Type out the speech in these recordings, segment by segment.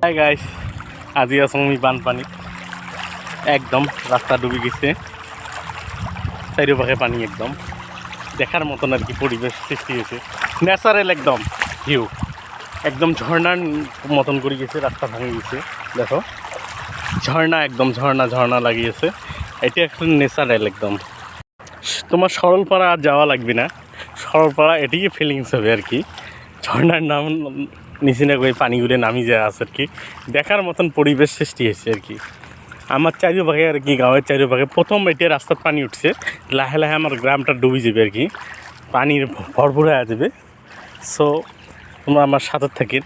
Hi guys, আজি আছোঁ আমি বানপানী। একদম রাস্তা ডুবে গেছে, চারিপাশে পানি একদম দেখার মতন আর কি পরিবেশ সৃষ্টি হয়েছে। ন্যাচারাল একদম ভিউ, একদম ঝর্ণার মতন করে গেছে, রাস্তা ভাঙে গেছে। দেখো ঝর্ণা, একদম ঝর্ণা ঝর্ণা লাগিয়েছে। এটা একটা ন্যাচারাল একদম। তোমার সরলপাড়া আর যাওয়া লাগবে না, সরলপাড়া এটিকে ফিলিংস হবে আর কি। ঝর্ণার নাম নিচে না করে পানিগুলো নামি যায় আছে আর কি, দেখার মতন পরিবেশ সৃষ্টি হয়েছে আর কি। আমার চারিপাশে আর কি, গাঁয়ের চারিপাশে প্রথম এটা রাস্তার পানি উঠছে, লাহে লাহে আমার গ্রামটা ডুবে যাবে আর কি, পানির ভরপুর হয়ে যাবে। সো তোমরা আমার সাথে থাকি,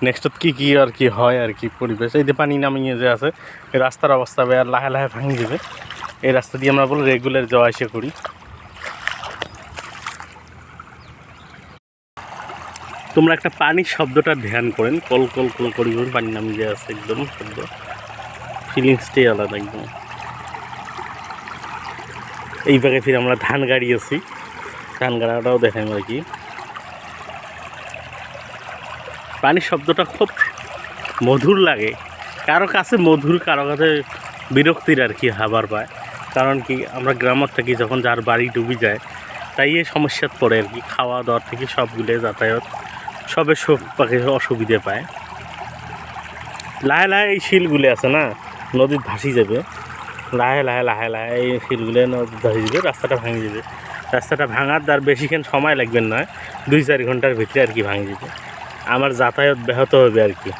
নেক্সটত কী কী আর কি হয় আর কি পরিবেশ। এই যে পানি নামিয়ে যে আছে, এই রাস্তার অবস্থা আর লাহে লাহে ভাঙে যাবে। এই রাস্তা দিয়ে আমরা বলে রেগুলার যাওয়া আসা করি। তোমরা একটা পানির শব্দটা ধ্যান করেন, কল কল কল করি পানি নামিয়ে আছে, একদম শব্দ ফিলিংসটাই আলাদা একদম। এই ভাগে ফিরে আমরা ধান গাড়ি আছি, ধান গাড়াটাও দেখাই আর কি। পানির শব্দটা খুব মধুর লাগে, কারো কাছে মধুর, কারো কাছে বিরক্তির আর কি হাবার পায়। কারণ কি, আমরা গ্রামের থাকি, যখন যার বাড়ি ডুবে যায় তাই এই সমস্যাত পড়ে আর কি। খাওয়া দাওয়ার থেকে সবগুলো যাতায়াত সবে সব পাখি অসুবিধে পায়। লাহে লাহে এই শিলগুলো আছে না, নদীর ভাসি যাবে, লাহে লাহে লাহে লাহে এই শিলগুলো নদীর ভাসি যাবে, রাস্তাটা ভাঙে যাবে। রাস্তাটা ভাঙার আর বেশিক্ষণ সময় লাগবে না, 2-4 ঘন্টার ভিতরে আর কি ভাঙে যাবে। আমার যাতায়াত ব্যাহত হবে আর কি।